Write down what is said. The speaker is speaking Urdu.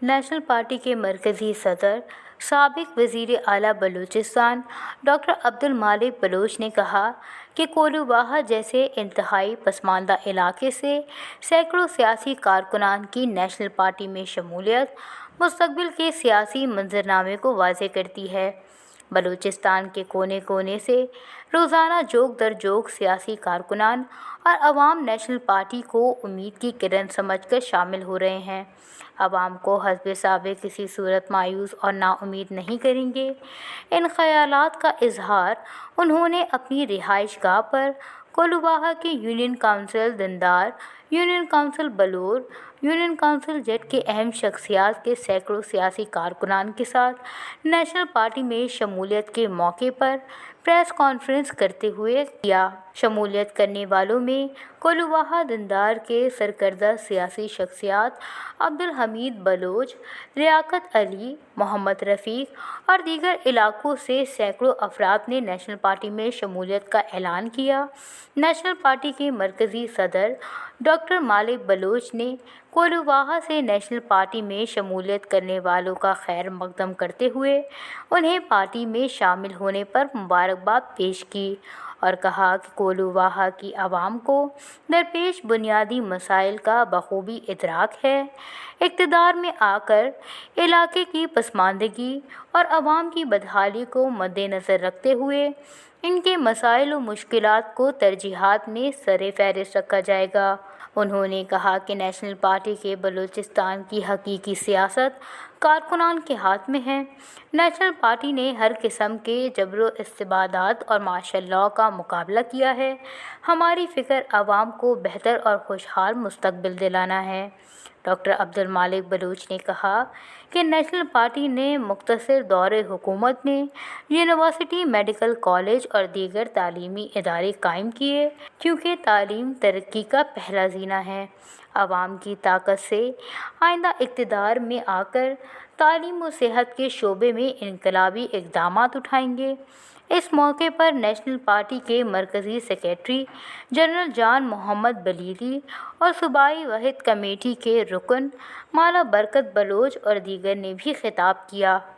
نیشنل پارٹی کے مرکزی صدر سابق وزیر اعلیٰ بلوچستان ڈاکٹر عبد المالک بلوچ نے کہا کہ کولو واہا جیسے انتہائی پسماندہ علاقے سے سینکڑوں سیاسی کارکنان کی نیشنل پارٹی میں شمولیت مستقبل کے سیاسی منظرنامے کو واضح کرتی ہے۔ بلوچستان کے کونے کونے سے روزانہ جوگ در جوگ سیاسی کارکنان اور عوام نیشنل پارٹی کو امید کی کرن سمجھ کر شامل ہو رہے ہیں۔ عوام کو حزب سابق کسی صورت مایوس اور نا امید نہیں کریں گے۔ ان خیالات کا اظہار انہوں نے اپنی رہائش گاہ پر کولو واہا کے یونین کونسل دندار، یونین کونسل بلور، یونین کونسل جٹ کے اہم شخصیات کے سینکڑوں سیاسی کارکنان کے ساتھ نیشنل پارٹی میں شمولیت کے موقع پر پریس کانفرنس کرتے ہوئے کیا۔ شمولیت کرنے والوں میں کولو واہا دندار کے سرکردہ سیاسی شخصیات عبدالحمید بلوچ، لیاقت علی، محمد رفیق اور دیگر علاقوں سے سینکڑوں افراد نے نیشنل پارٹی میں شمولیت کا اعلان کیا۔ نیشنل پارٹی کے مرکزی صدر ڈاکٹر مالک بلوچ نے کولو واہا سے نیشنل پارٹی میں شمولیت کرنے والوں کا خیر مقدم کرتے ہوئے انہیں پارٹی میں شامل ہونے پر مبارکباد پیش کی اور کہا کہ کولو واہا کی عوام کو درپیش بنیادی مسائل کا بخوبی ادراک ہے۔ اقتدار میں آ کر علاقے کی پسماندگی اور عوام کی بدحالی کو مدنظر رکھتے ہوئے ان کے مسائل و مشکلات کو ترجیحات میں سر فہرست رکھا جائے گا۔ انہوں نے کہا کہ نیشنل پارٹی کے بلوچستان کی حقیقی سیاست کارکنان کے ہاتھ میں ہے۔ نیشنل پارٹی نے ہر قسم کے جبر و استبداد اور مارشل لاء کا مقابلہ کیا ہے۔ ہماری فکر عوام کو بہتر اور خوشحال مستقبل دلانا ہے۔ ڈاکٹر عبد المالک بلوچ نے کہا کہ نیشنل پارٹی نے مختصر دور حکومت میں یونیورسٹی، میڈیکل کالج اور دیگر تعلیمی ادارے قائم کیے کیونکہ تعلیم ترقی کا پہلا زینہ ہے۔ عوام کی طاقت سے آئندہ اقتدار میں آ کر تعلیم و صحت کے شعبے میں انقلابی اقدامات اٹھائیں گے۔ اس موقع پر نیشنل پارٹی کے مرکزی سیکریٹری جنرل جان محمد بلیری اور صوبائی وحدت کمیٹی کے رکن مالا برکت بلوچ اور دیگر نے بھی خطاب کیا۔